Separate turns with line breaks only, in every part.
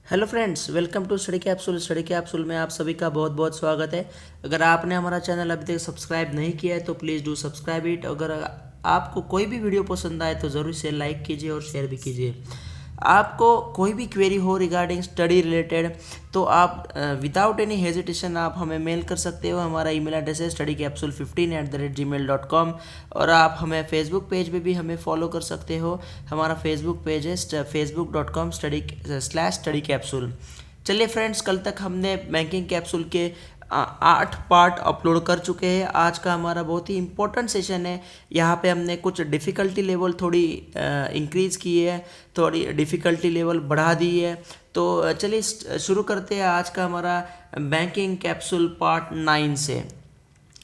Hello friends, welcome to study capsule. Study capsule में आप सभी का बहुत बहुत स्वागत है। अगर आपने हमारा चैनल अभी तक सब्सक्राइब नहीं किया है तो प्लीज़ डू सब्सक्राइब इट। अगर आपको कोई भी वीडियो पसंद आए तो ज़रूर से लाइक कीजिए और शेयर भी कीजिए। आपको कोई भी क्वेरी हो रिगार्डिंग स्टडी रिलेटेड तो आप विदाउट एनी हेजिटेशन आप हमें मेल कर सकते हो। हमारा ईमेल एड्रेस है studycapsule15@gmail.com और आप हमें फेसबुक पेज पे भी हमें फॉलो कर सकते हो। हमारा फेसबुक पेज है facebook.com/study कैप्सूल। चलिए फ्रेंड्स, कल तक हमने बैंकिंग कैप्सूल के 8 पार्ट अपलोड कर चुके हैं। आज का हमारा बहुत ही इम्पोर्टेंट सेशन है। यहाँ पे हमने कुछ डिफ़िकल्टी लेवल थोड़ी इंक्रीज़ की है, थोड़ी डिफ़िकल्टी लेवल बढ़ा दी है। तो चलिए शुरू करते हैं आज का हमारा बैंकिंग कैप्सूल पार्ट 9 से।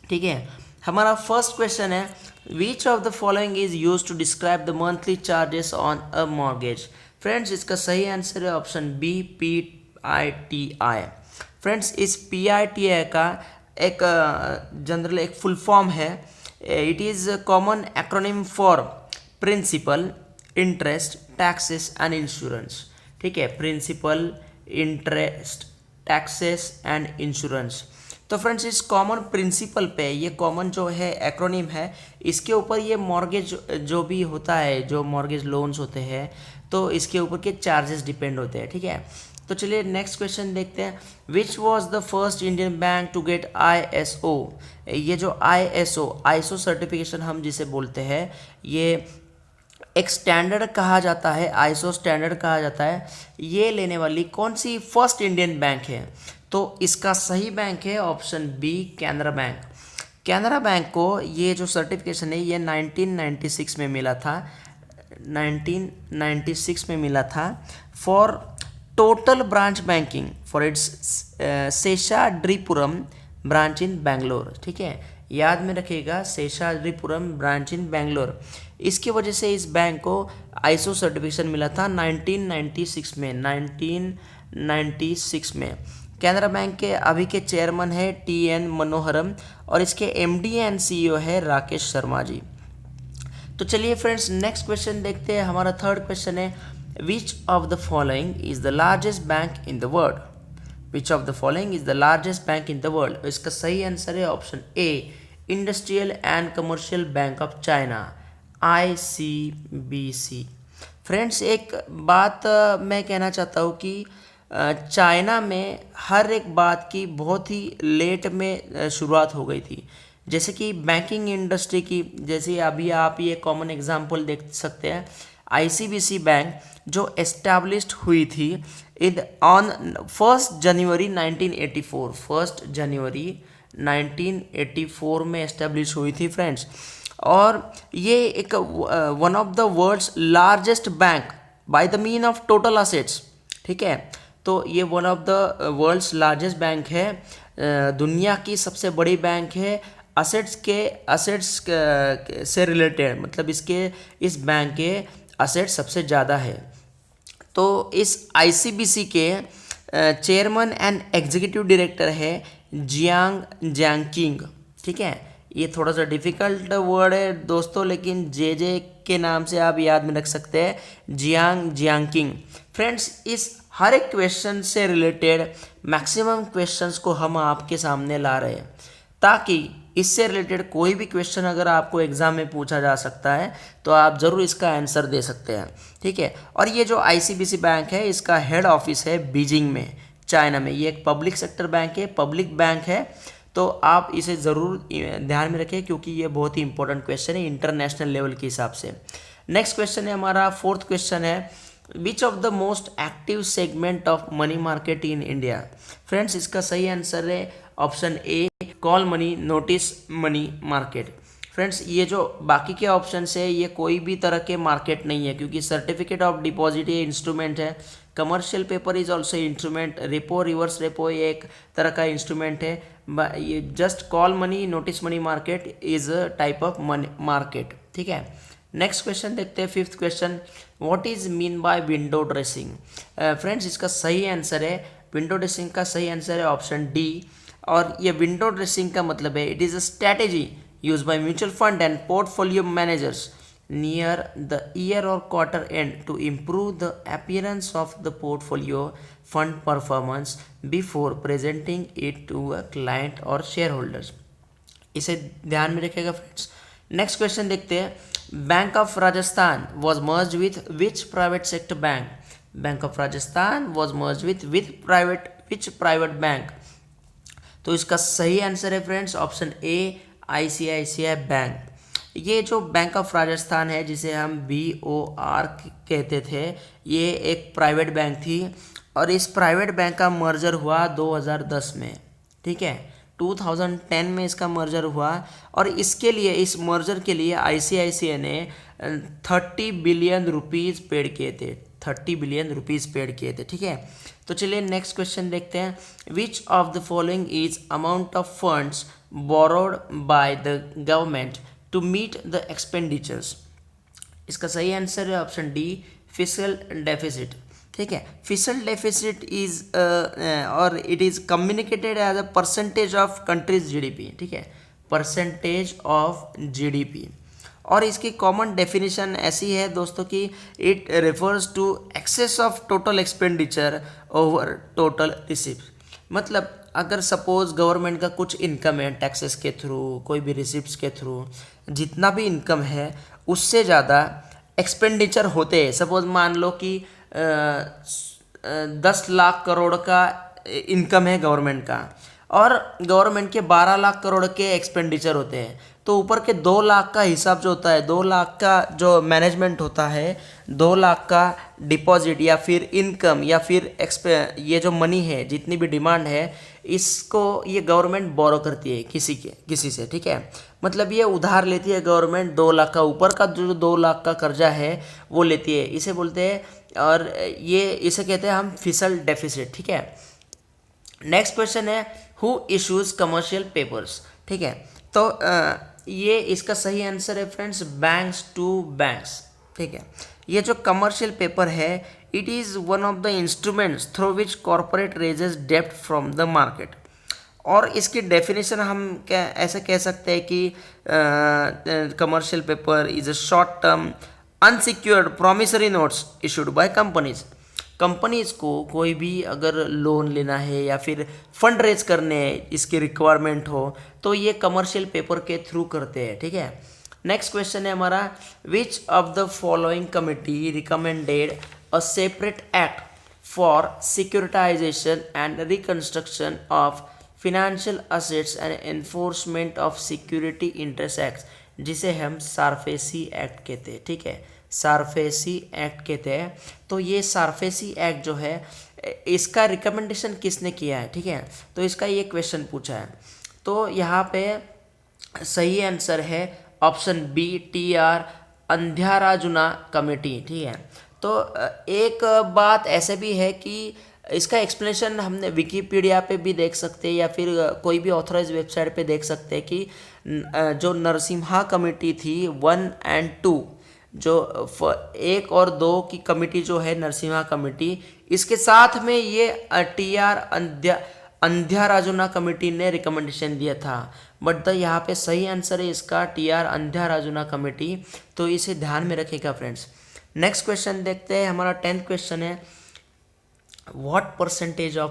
ठीक है, हमारा फर्स्ट क्वेश्चन है, which of the following is use to describe the monthly charges on a mortgage. Friends, इसका सही आंसर है ऑप्शन बी, PITI। फ्रेंड्स, इस PITI का एक जनरल एक फुल फॉर्म है। It is common acronym for principal, interest, taxes and insurance. ठीक है, principal, interest, taxes and insurance. तो फ्रेंड्स, इस कॉमन प्रिंसिपल पे, ये कॉमन जो है एक्रोनिम है, इसके ऊपर ये मॉर्गेज जो भी होता है, जो मॉर्गेज लोन्स होते हैं, तो इसके ऊपर के चार्जेस डिपेंड होते हैं। ठीक है, तो चलिए नेक्स्ट क्वेश्चन देखते हैं। Which was the first Indian bank to get ISO। ये जो ISO सर्टिफिकेशन हम जिसे बोलते हैं, ये एक स्टैंडर्ड कहा जाता है, ISO स्टैंडर्ड कहा जाता है। ये लेने वाली कौन सी फर्स्ट इंडियन बैंक है? तो इसका सही बैंक है option b, Canara bank. Canara bank को ये जो सर्टिफिकेशन है ये 1996 में मिला था। 1996 में मिला था for total branch banking for its Seshadripuram branch इन बैंगलोर। ठीक है, याद में रखिएगा, शेषाद्रिपुरम ब्रांच इन बैंगलोर। इसकी वजह से इस बैंक को ISO सर्टिफिकेशन मिला था 1996 में। 1996 में कैनरा बैंक के अभी के चेयरमैन है TN मनोहरम और इसके MD एंड CEO है राकेश शर्मा जी। तो चलिए फ्रेंड्स, नेक्स्ट क्वेश्चन देखते हैं। हमारा थर्ड क्वेश्चन है, which of the following is the largest bank in the world. Which of the following is the largest bank in the world. इसका सही आंसर है option A, industrial and commercial bank of China, ICBC। Friends, एक बात मैं कहना चाहता हूँ कि चाइना में हर एक बात की बहुत ही लेट में शुरुआत हो गई थी। जैसे कि बैंकिंग इंडस्ट्री की, जैसे अभी आप ये कॉमन एग्जांपल देख सकते हैं, ICBC बैंक जो एस्टैब्लिश्ड हुई थी इन ऑन 1 जनवरी 1984। 1 जनवरी 1984 में एस्टैब्लिश हुई थी फ्रेंड्स। और ये एक one of the world's largest bank by the mean of total assets. ठीक है, तो ये one of the world's largest bank है, दुनिया की सबसे बड़ी बैंक है असेट्स से रिलेटेड, मतलब इस बैंक के असेट्स सबसे ज़्यादा है। तो इस ICBC के चेयरमैन एंड एग्जीक्यूटिव डायरेक्टर है जियांग। ठीक है, ये थोड़ा सा डिफिकल्ट वर्ड है दोस्तों, लेकिन जे के नाम से आप याद में रख सकते हैं, जियांग। फ्रेंड्स, इस हर एक क्वेश्चन से रिलेटेड मैक्सिमम क्वेश्चंस को हम आपके सामने ला रहे हैं, ताकि इससे रिलेटेड कोई भी क्वेश्चन अगर आपको एग्जाम में पूछा जा सकता है तो आप ज़रूर इसका आंसर दे सकते हैं। ठीक है, और ये जो ICBC बैंक है, इसका हेड ऑफिस है बीजिंग में, चाइना में। ये एक पब्लिक सेक्टर बैंक है, पब्लिक बैंक है, तो आप इसे ज़रूर ध्यान में रखें क्योंकि ये बहुत ही इंपॉर्टेंट क्वेश्चन है इंटरनेशनल लेवल के हिसाब से। नेक्स्ट क्वेश्चन है हमारा फोर्थ क्वेश्चन है, which of the most active segment of money market in India. Friends, इसका सही आंसर है ऑप्शन ए, call money, notice money market. Friends, ये जो बाकी के ऑप्शन है ये कोई भी तरह के मार्केट नहीं है, क्योंकि सर्टिफिकेट ऑफ डिपॉजिट ये इंस्ट्रूमेंट है, commercial paper is also instrument, repo, reverse repo ये एक तरह का इंस्ट्रूमेंट है। ये just call money, notice money market is a type of money market. ठीक है, नेक्स्ट क्वेश्चन देखते हैं, fifth question, what is mean by window dressing. Friends, इसका सही आंसर है, विंडो ड्रेसिंग का सही आंसर है ऑप्शन डी। और ये विंडो ड्रेसिंग का मतलब है, it is a strategy use by mutual fund and portfolio managers near the year or quarter end to improve the appearance of the portfolio fund performance before presenting it to a client or shareholders. इसे ध्यान में रखिएगा friends. Next question देखते हैं। Bank of Rajasthan was merge with which private sector bank? Bank of Rajasthan was merge with which private bank? तो इसका सही answer है फ्रेंड्स ऑप्शन ए, आईसीआईसीआई बैंक। ये जो बैंक ऑफ राजस्थान है, जिसे हम BOR कहते थे, ये एक प्राइवेट बैंक थी और इस प्राइवेट बैंक का मर्जर हुआ 2010 में। ठीक है, 2010 में इसका मर्जर हुआ और इसके लिए, इस मर्जर के लिए आईसीआईसीआई ने 30 बिलियन रुपीज़ पेड किए थे। 30 बिलियन रुपीज़ पेड किए थे। ठीक है, तो चलिए नेक्स्ट क्वेश्चन देखते हैं। Which of the following is amount of funds borrowed by the government to meet the expenditures? इसका सही आंसर है ऑप्शन डी, फिस्कल डेफिसिट। ठीक है, फिस्कल डेफिसिट इज और it is communicated as a percentage of country's GDP. ठीक है, percentage of GDP. और इसकी कॉमन डेफिनेशन ऐसी है दोस्तों कि it refers to excess of total expenditure over total receipt. मतलब अगर सपोज गवर्नमेंट का कुछ इनकम है टैक्सेस के थ्रू, कोई भी रिसिप्ट्स के थ्रू, जितना भी इनकम है उससे ज़्यादा एक्सपेंडिचर होते हैं। सपोज मान लो कि 10 लाख करोड़ का इनकम है गवर्नमेंट का और गवर्नमेंट के 12 लाख करोड़ के एक्सपेंडिचर होते हैं, तो ऊपर के 2 लाख का हिसाब जो होता है, 2 लाख का जो मैनेजमेंट होता है, 2 लाख का डिपॉजिट या फिर इनकम या फिर ये जो मनी है, जितनी भी डिमांड है, इसको ये गवर्नमेंट बोरो करती है किसी से। ठीक है, मतलब ये उधार लेती है गवर्नमेंट, 2 लाख का ऊपर का जो 2 लाख का कर्जा है वो लेती है, इसे बोलते हैं, और ये इसे कहते हैं हम फिस्कल डेफिसिट। ठीक है, नेक्स्ट क्वेश्चन है हु इशूज कमर्शियल पेपर्स? ठीक है, तो ये इसका सही आंसर है फ्रेंड्स बैंक्स टू बैंक्स। ठीक है, ये जो कमर्शियल पेपर है, it is one of the instruments through which corporate raises डेब्ट फ्रॉम द मार्केट। और इसकी डेफिनेशन हम क्या ऐसे कह सकते हैं कि commercial paper is a short term unsecured promissory notes issued by companies. Companies को कोई भी अगर लोन लेना है या फिर फंड रेज करने इसकी रिक्वायरमेंट हो तो ये कमर्शियल पेपर के थ्रू करते हैं। ठीक है, नेक्स्ट क्वेश्चन है हमारा, which of the following committee recommended a separate act for securitisation and reconstruction of financial assets and enforcement of security interest act, जिसे हम सारफेसी एक्ट कहते हैं। ठीक है, सारफेसी एक्ट कहते हैं। तो ये सारफेसी एक्ट जो है, इसका रिकमेंडेशन किसने किया है? ठीक है, तो इसका ये क्वेश्चन पूछा है, तो यहाँ पे सही आंसर है ऑप्शन बी, TR अंध्याराजुना कमेटी। ठीक है, तो एक बात ऐसे भी है कि इसका एक्सप्लेनेशन हमने विकीपीडिया पे भी देख सकते हैं या फिर कोई भी ऑथराइज वेबसाइट पे देख सकते हैं कि जो नरसिम्हा कमेटी थी 1 और 2, जो 1 और 2 की कमेटी जो है नरसिम्हा कमेटी, इसके साथ में ये TR अंध्याराजुना कमेटी ने रिकमेंडेशन दिया था। बट यहाँ पे सही आंसर है इसका TR अंध्याराजुना कमेटी, तो इसे ध्यान में रखिएगा फ्रेंड्स। नेक्स्ट क्वेश्चन देखते हैं, हमारा 10th क्वेश्चन है, what percentage of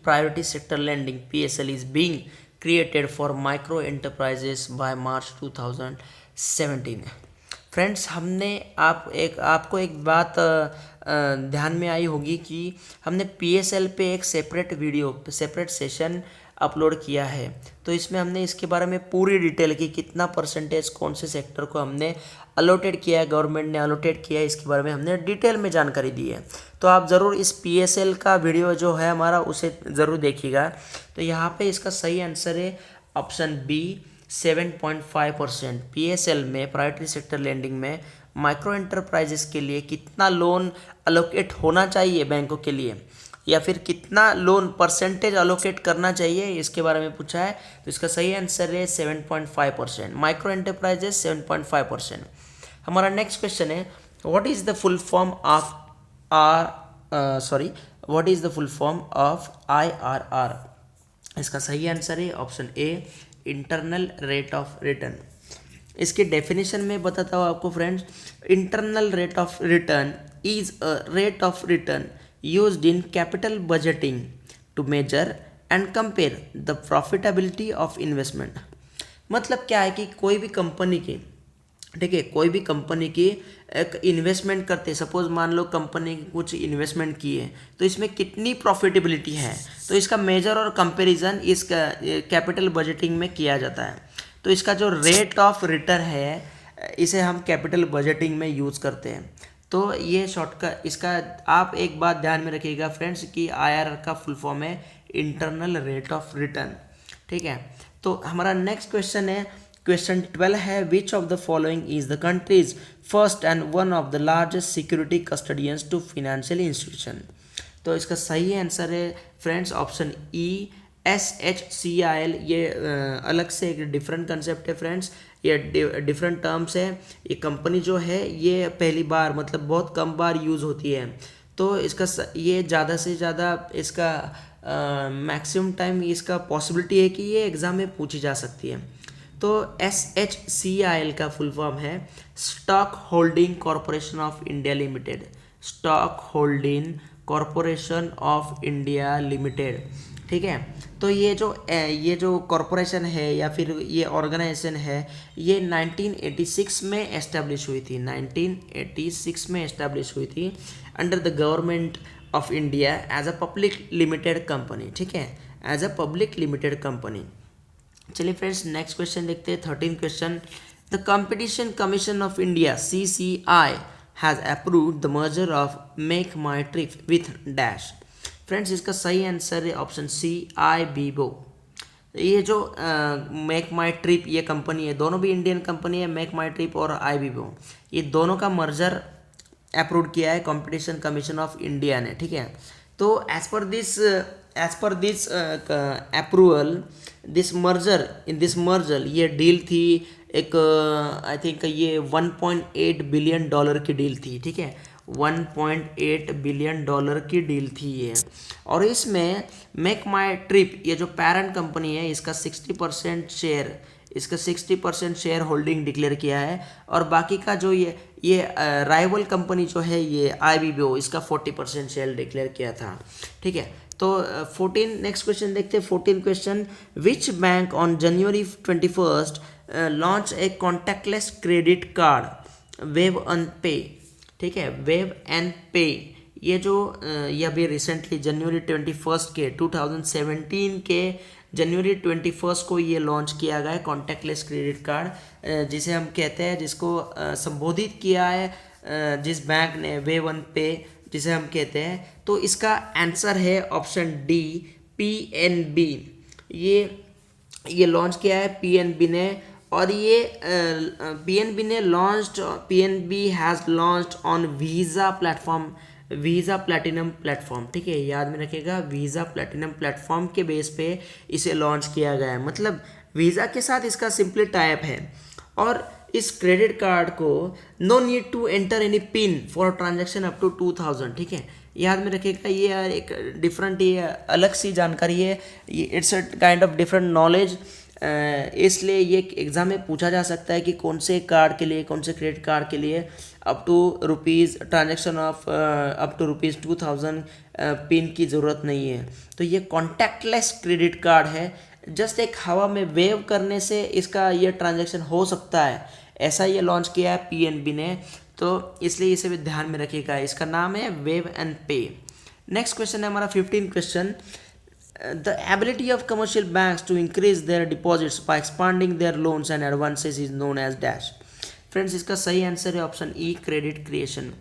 priority sector lending PSL is being created for micro enterprises by March 2017? Friends, हमने आपको एक बात ध्यान में आई होगी कि हमने PSL पे एक सेपरेट सेशन अपलोड किया है, तो इसमें हमने इसके बारे में पूरी डिटेल की कितना परसेंटेज कौन से सेक्टर को हमने अलोटेड किया है, गवर्नमेंट ने अलोटेड किया है, इसके बारे में हमने डिटेल में जानकारी दी है। तो आप ज़रूर इस PSL का वीडियो जो है हमारा उसे ज़रूर देखिएगा। तो यहाँ पे इसका सही आंसर है ऑप्शन बी, 7.5%। PSL में, प्राइवेटरी सेक्टर लेंडिंग में, माइक्रो एंटरप्राइजेस के लिए कितना लोन अलोकेट होना चाहिए बैंकों के लिए, या फिर कितना लोन परसेंटेज अलोकेट करना चाहिए, इसके बारे में पूछा है। तो इसका सही आंसर है 7.5%। Micro enterprises 7.5%। हमारा नेक्स्ट क्वेश्चन है, what is the full form of IRR? इसका सही आंसर है option a, internal rate of return. इसके डेफिनेशन में बताता हूँ आपको friends. Internal rate of return is a rate of return used in capital budgeting to measure and compare the profitability of investment. मतलब क्या है कि कोई भी कंपनी की, ठीक है, कोई भी कंपनी की एक इन्वेस्टमेंट करते, सपोज मान लो कंपनी कुछ इन्वेस्टमेंट की है तो इसमें कितनी प्रॉफिटेबिलिटी है, तो इसका मेजर और कंपैरिजन इस कैपिटल बजटिंग में किया जाता है। तो इसका जो रेट ऑफ रिटर्न है इसे हम कैपिटल बजटिंग में यूज़ करते हैं। तो ये शॉर्टकट इसका आप एक बात ध्यान में रखिएगा फ्रेंड्स कि IRR का फुल फॉर्म है इंटरनल रेट ऑफ रिटर्न, ठीक है। तो हमारा नेक्स्ट क्वेश्चन है, क्वेश्चन 12 है, which of the following is the country's first and one of the largest security custodians to financial institution. तो इसका सही आंसर है फ्रेंड्स ऑप्शन ई, SHCIL। ये अलग से एक डिफरेंट कंसेप्ट है फ्रेंड्स, ये डिफरेंट टर्म्स है। ये कंपनी जो है ये पहली बार मतलब बहुत कम बार यूज़ होती है, तो इसका ये ज़्यादा से ज़्यादा इसका मैक्सिमम टाइम इसका पॉसिबिलिटी है कि ये एग्ज़ाम में पूछी जा सकती है। तो SHCIL का फुल फॉर्म है stock holding corporation of India limited, stock holding corporation of India limited, ठीक है। तो ये जो कॉरपोरेशन है या फिर ये ऑर्गेनाइजेशन है ये 1986 में एस्टेब्लिश हुई थी, 1986 में एस्टेब्लिश हुई थी under the government of India as a public limited company, ठीक है, as a public limited company. चलिए फ्रेंड्स नेक्स्ट क्वेश्चन देखते हैं, 13 question. The competition commission of India CCI has approved the merger of Make My Trip with dash. Friends इसका सही answer है option C, IBIBO। ये जो मेक माई ट्रिप ये company है, दोनों भी इंडियन कंपनी है, मेक माई ट्रिप और IBIBO, ये दोनों का मर्जर अप्रूव किया है कंपटीशन कमीशन ऑफ इंडिया ने, ठीक है। तो as per this approval this merger ये डील थी एक आई थिंक ये $1.8 बिलियन की डील थी, ठीक है, $1.8 बिलियन की डील थी ये। और इसमें मेक माई ट्रिप ये जो पेरेंट कंपनी है इसका 60% शेयर होल्डिंग डिक्लेयर किया है, और बाकी का जो ये राइवल कंपनी जो है ये IBIBO इसका 40% शेयर डिक्लेयर किया था, ठीक है। तो 14 नेक्स्ट क्वेश्चन देखते हैं, 14 question. Which bank on January 21 launch a contactless credit card wave and पे, ठीक है, वेव एंड पे। ये जो ये अभी रिसेंटली जनवरी 21 के 2017 के जनवरी 21 को ये लॉन्च किया गया है कॉन्टैक्टलेस क्रेडिट कार्ड, जिसे हम कहते हैं, जिसको संबोधित किया है जिस बैंक ने वेव एंड पे जिसे हम कहते हैं। तो इसका आंसर है ऑप्शन डी, PNB। ये लॉन्च किया है PNB ने, और ये PNB ने PNB has launched on visa platform, visa platinum platform, ठीक है, याद में रखिएगा, वीज़ा प्लैटिनम प्लेटफॉर्म के बेस पे इसे लॉन्च किया गया है। मतलब वीज़ा के साथ इसका सिंपली टाइप है, और इस क्रेडिट कार्ड को no need to enter any pin for transaction up to 2000, ठीक है, याद में रखिएगा। ये यार एक डिफरेंट, ये अलग सी जानकारी है, ये it's a kind of different knowledge, इसलिए ये एग्ज़ाम में पूछा जा सकता है कि कौन से कार्ड के लिए, कौन से क्रेडिट कार्ड के लिए up to rupees transaction of up to rupees 2000 pin की ज़रूरत नहीं है। तो ये कॉन्टैक्टलेस क्रेडिट कार्ड है, जस्ट एक हवा में वेव करने से इसका ये ट्रांजैक्शन हो सकता है, ऐसा ये लॉन्च किया है PNB ने, तो इसलिए इसे भी ध्यान में रखिएगा। इसका नाम है वेव एंड पे। नेक्स्ट क्वेश्चन है हमारा 15 question. The ability of commercial banks to increase their deposits by expanding their loans and advances is known as dash। Friends इसका सही आंसर है ऑप्शन ई, क्रेडिट क्रिएशन।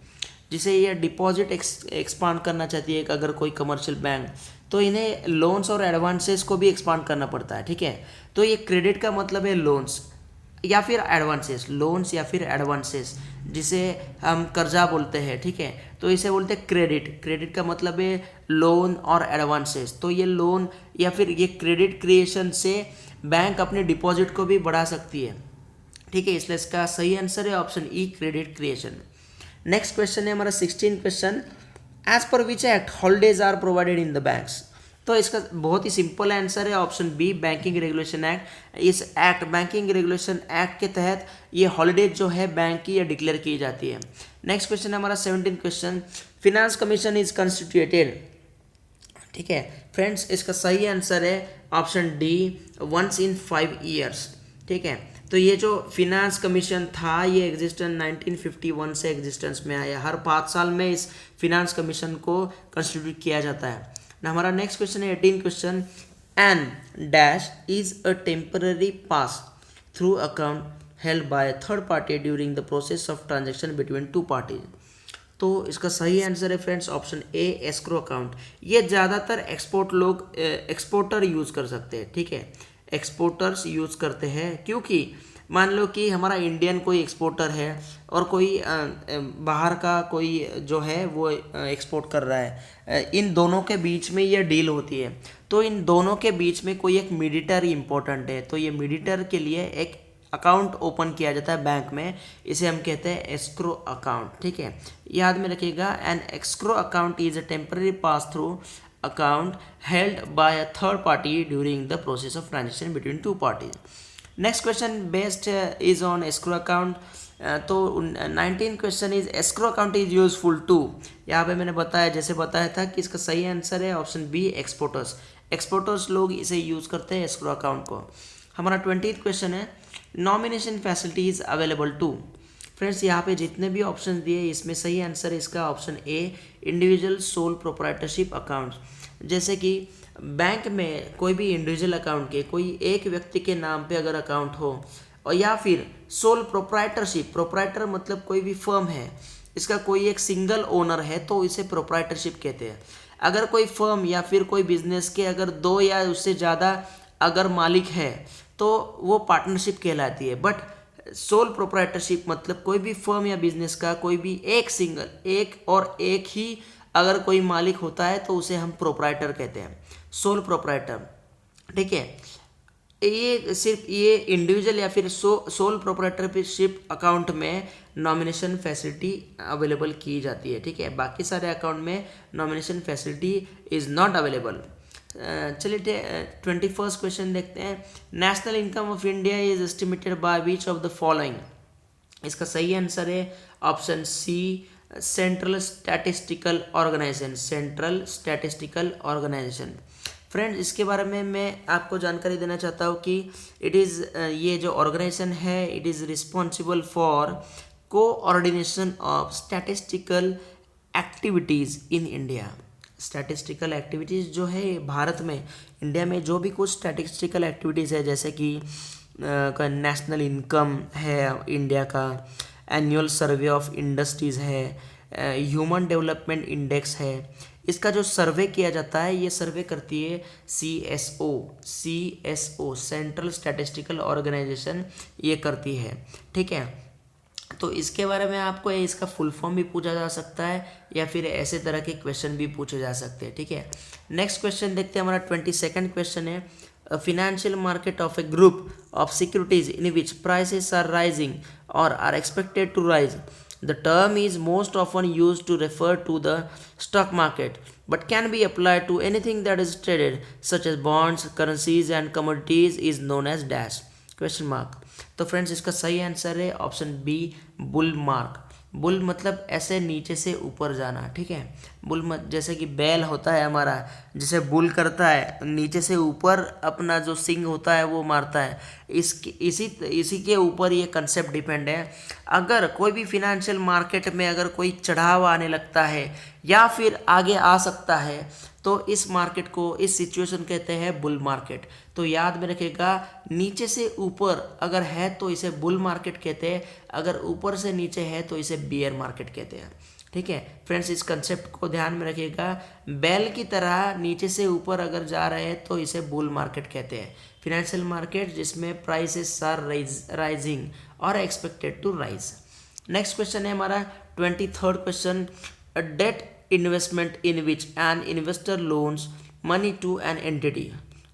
जिसे ये डिपॉजिट एक्सपांड करना चाहती है अगर कोई कमर्शियल बैंक, तो इन्हें लोन्स और एडवांसेस को भी एक्सपांड करना पड़ता है, ठीक है। तो ये क्रेडिट का मतलब है लोन्स या फिर एडवांसेस, लोन्स या फिर एडवांसेस, जिसे हम कर्जा बोलते हैं, ठीक है। तो इसे बोलते हैं क्रेडिट, क्रेडिट का मतलब है लोन और एडवांसेस। तो ये लोन या फिर ये क्रेडिट क्रिएशन से बैंक अपने डिपॉजिट को भी बढ़ा सकती है, ठीक है, इसलिए इसका सही आंसर है option E, credit creation. Next question है हमारा 16 question. As per which act holidays are provided in the banks. तो इसका बहुत ही सिंपल आंसर है option B, banking regulation act. इस एक्ट बैंकिंग रेगुलेशन एक्ट के तहत ये हॉलीडेज जो है बैंक की ये डिक्लेयर की जाती है। नेक्स्ट क्वेश्चन है हमारा 17 question, finance commission is constituted. ठीक है फ्रेंड्स, इसका सही आंसर है option D, once in 5 years. ठीक है, तो ये जो फिनांस कमीशन था ये एग्जिस्टेंस 1951 से एग्जिस्टेंस में आया। हर 5 साल में इस फिनांस कमीशन को कंस्टिट्यूट किया जाता है ना। हमारा नेक्स्ट क्वेश्चन है 18 question, an dash is a temporary pass through account held by third party during the process of transaction between two parties. तो इसका सही आंसर है friends option A, escrow account. ये ज़्यादातर एक्सपोर्टर यूज़ कर सकते हैं। ठीक है, एक्सपोर्टर्स यूज़ करते हैं, क्योंकि मान लो कि हमारा इंडियन कोई एक्सपोर्टर है और कोई बाहर का कोई जो है वो एक्सपोर्ट कर रहा है, इन दोनों के बीच में ये डील होती है। तो इन दोनों के बीच में कोई एक मीडिएटर इम्पोर्टेंट है, तो ये मीडिएटर के लिए एक अकाउंट ओपन किया जाता है बैंक में, इसे हम कहते हैं एस्क्रो अकाउंट। ठीक है, याद में रखिएगा, an escrow account is a temporary pass through account held by a third party during the process of transaction between two parties. Next question based is on escrow account. तो 19 question is escrow account is useful to. यहाँ पे मैंने बताया, जैसे बताया था कि इसका सही आंसर है ऑप्शन बी, एक्सपोर्टर्स। एक्सपोर्टर्स लोग इसे यूज़ करते हैं एस्क्रो अकाउंट को। हमारा 20th क्वेश्चन है, nomination facilities available to. Friends, यहाँ पे जितने भी ऑप्शन दिए इसमें सही आंसर है इसका option A, individual sole proprietorship accounts. जैसे कि बैंक में कोई भी इंडिविजुअल अकाउंट के कोई एक व्यक्ति के नाम पे अगर अकाउंट हो, और या फिर सोल प्रोप्राइटरशिप, प्रोप्राइटर मतलब कोई भी फर्म है, इसका कोई एक सिंगल ओनर है तो इसे प्रोप्राइटरशिप कहते हैं। अगर कोई फर्म या फिर कोई बिजनेस के अगर 2 या उससे ज़्यादा अगर मालिक है तो वो पार्टनरशिप कहलाती है। बट सोल प्रोप्राइटरशिप मतलब कोई भी फर्म या बिजनेस का कोई भी एक ही अगर कोई मालिक होता है तो उसे हम प्रोप्राइटर कहते हैं, सोल प्रोप्राइटर। ठीक है, ये सिर्फ ये इंडिविजुअल या फिर सोल प्रोप्राइटरशिप अकाउंट में नॉमिनेशन फैसिलिटी अवेलेबल की जाती है। ठीक है, बाकी सारे अकाउंट में nomination facility is not available. चलिए 21st क्वेश्चन देखते हैं, national income of India is estimated by which of the following. इसका सही आंसर है option C, central statistical organisation. Central statistical organisation. Friends, इसके बारे में मैं आपको जानकारी देना चाहता हूँ कि ये जो ऑर्गेनाइजेशन है it is responsible for coordination of statistical activities in India. Statistical activities जो है भारत में, इंडिया में जो भी कुछ स्टैटिस्टिकल एक्टिविटीज़ है, जैसे कि नेशनल इनकम है इंडिया का, एनुअल सर्वे ऑफ इंडस्ट्रीज़ है, ह्यूमन डेवलपमेंट इंडेक्स है, इसका जो सर्वे किया जाता है ये सर्वे करती है CSO, सेंट्रल स्टैटिस्टिकल ऑर्गेनाइजेशन, ये करती है। ठीक है, तो इसके बारे में आपको इसका फुल फॉर्म भी पूछा जा सकता है या फिर ऐसे तरह के क्वेश्चन भी पूछे जा सकते हैं। ठीक है, नेक्स्ट क्वेश्चन देखते हैं, हमारा 22nd क्वेश्चन है, financial market of a group of securities in which prices are rising or are expected to rise. The term is most often used to refer to the stock market but can be applied to anything that is traded such as bonds, currencies and commodities is known as dash question mark. तो friends, इसका सही answer है option B, bull mark. Bull मतलब ऐसे नीचे से ऊपर जाना। ठीक है, बुल जैसे कि बैल होता है हमारा, जैसे बुल करता है नीचे से ऊपर अपना जो सिंग होता है वो मारता है, इसी के ऊपर ये कंसेप्ट डिपेंड है। अगर कोई भी फिनेंशियल मार्केट में अगर कोई चढ़ाव आने लगता है या फिर आगे आ सकता है तो इस मार्केट को, इस सिचुएशन कहते हैं बुल मार्केट। तो याद में रखिएगा, नीचे से ऊपर अगर है तो इसे बुल मार्केट कहते हैं, अगर ऊपर से नीचे है तो इसे बियर मार्केट कहते हैं। ठीक है फ्रेंड्स, इस कंसेप्ट को ध्यान में रखिएगा, बैल की तरह नीचे से ऊपर अगर जा रहे हैं तो इसे बुल मार्केट कहते हैं। फिनेंशियल मार्केट जिसमें प्राइसेस आर राइजिंग और expected to rise. Next question है हमारा 23rd question, debt investment in which an investor loans money to an entity,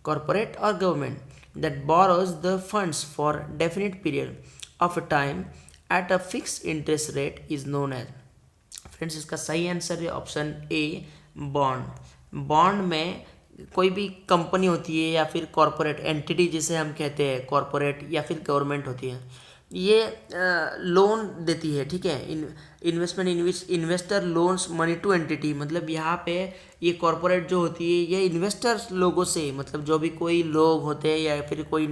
corporate or government that borrows the funds for definite period of a time at a fixed interest rate is known as। Friends, इसका सही answer है option A, bond. Bond में कोई भी company होती है या फिर कॉरपोरेट एंटिटी जिसे हम कहते हैं, कॉरपोरेट या फिर गवर्नमेंट होती है, ये लोन देती है, ठीक है। Investment investor loans money to entity, मतलब यहाँ पे ये कॉरपोरेट जो होती है ये इन्वेस्टर्स लोगों से, मतलब जो भी कोई लोग होते हैं या फिर कोई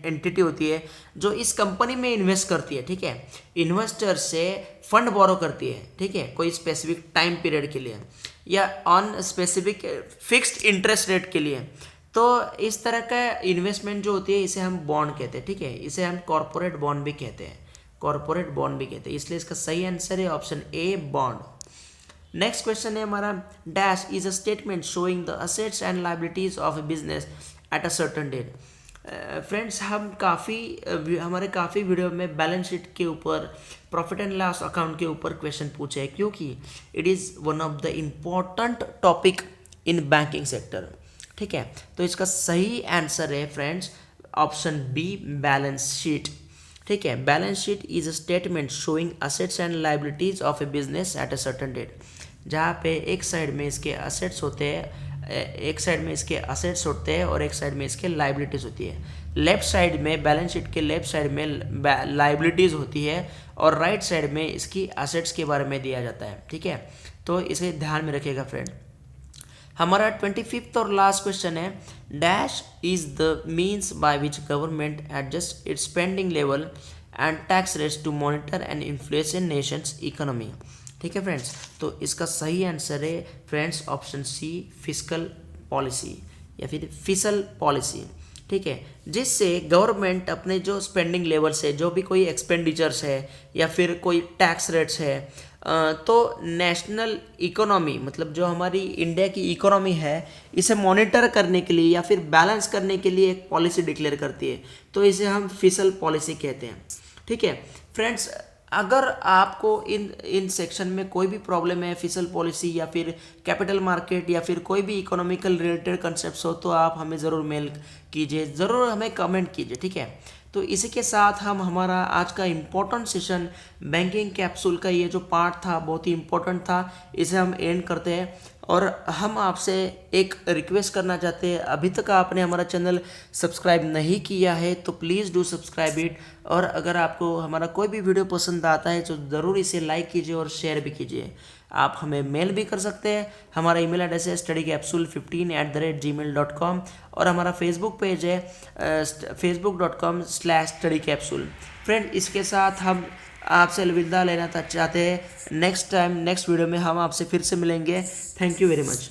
एंटिटी होती है जो इस कंपनी में इन्वेस्ट करती है, ठीक है, इन्वेस्टर से फंड बोरो करती है, ठीक है, कोई स्पेसिफिक टाइम पीरियड के लिए या on specific fixed interest rate के लिए। तो इस तरह का इन्वेस्टमेंट जो होती है इसे हम बॉन्ड कहते हैं, ठीक है, इसे हम कॉरपोरेट बॉन्ड भी कहते हैं, कॉरपोरेट बॉन्ड भी कहते हैं, इसलिए इसका सही आंसर है option A, bond. Next question है हमारा, dash is a statement showing the assets and liabilities of a business at a certain date. Friends, हमारे काफ़ी वीडियो में बैलेंस शीट के ऊपर, प्रॉफिट एंड लॉस अकाउंट के ऊपर क्वेश्चन पूछे हैं, क्योंकि it is one of the important topic in banking sector, ठीक है। तो इसका सही आंसर है friends option B, balance sheet, ठीक है। Balance sheet is a statement showing assets and liabilities of a business at a certain date, जहाँ पे एक साइड में इसके असेट्स होते हैं, एक साइड में इसके असेट्स होते हैं और एक साइड में इसके लाइबिलिटीज़ होती है। लेफ्ट साइड में, बैलेंस शीट के लेफ्ट साइड में लाइबिलिटीज़ होती है और राइट साइड में इसकी असेट्स के बारे में दिया जाता है, ठीक है। तो इसे ध्यान में रखिएगा फ्रेंड। हमारा 25th और लास्ट क्वेश्चन है, dash is the means by which government adjust its spending level and tax rates to monitor and influence nation's economy, ठीक है फ्रेंड्स। तो इसका सही आंसर है friends option C, fiscal policy या फिर फिसल पॉलिसी, ठीक है, जिससे गवर्नमेंट अपने जो स्पेंडिंग लेवल्स है, जो भी कोई एक्सपेंडिचर्स है या फिर कोई टैक्स रेट्स है, तो नेशनल इकोनॉमी, मतलब जो हमारी इंडिया की इकोनॉमी है, इसे मॉनिटर करने के लिए या फिर बैलेंस करने के लिए एक पॉलिसी डिक्लेयर करती है, तो इसे हम फिसल पॉलिसी कहते हैं, ठीक है फ्रेंड्स। अगर आपको इन सेक्शन में कोई भी प्रॉब्लम है, फिसल पॉलिसी या फिर कैपिटल मार्केट या फिर कोई भी इकोनॉमिकल रिलेटेड कंसेप्ट्स हो, तो आप हमें ज़रूर मेल कीजिए, ज़रूर हमें कमेंट कीजिए, ठीक है। तो इसी के साथ हम हमारा आज का इम्पोर्टेंट सेशन बैंकिंग कैप्सूल का ये जो पार्ट था बहुत ही इम्पोर्टेंट था, इसे हम एंड करते हैं। और हम आपसे एक रिक्वेस्ट करना चाहते हैं, अभी तक आपने हमारा चैनल सब्सक्राइब नहीं किया है तो प्लीज़ डू सब्सक्राइब इट। और अगर आपको हमारा कोई भी वीडियो पसंद आता है तो ज़रूर इसे लाइक कीजिए और शेयर भी कीजिए। आप हमें मेल भी कर सकते हैं, हमारा ईमेल एड्रेस है studycapsule15@gmail.com और हमारा फेसबुक पेज है facebook.com/studycapsule। फ्रेंड, इसके साथ हम आपसे अलविदा लेना चाहते हैं। नेक्स्ट वीडियो में हम आपसे फिर से मिलेंगे। Thank you very much.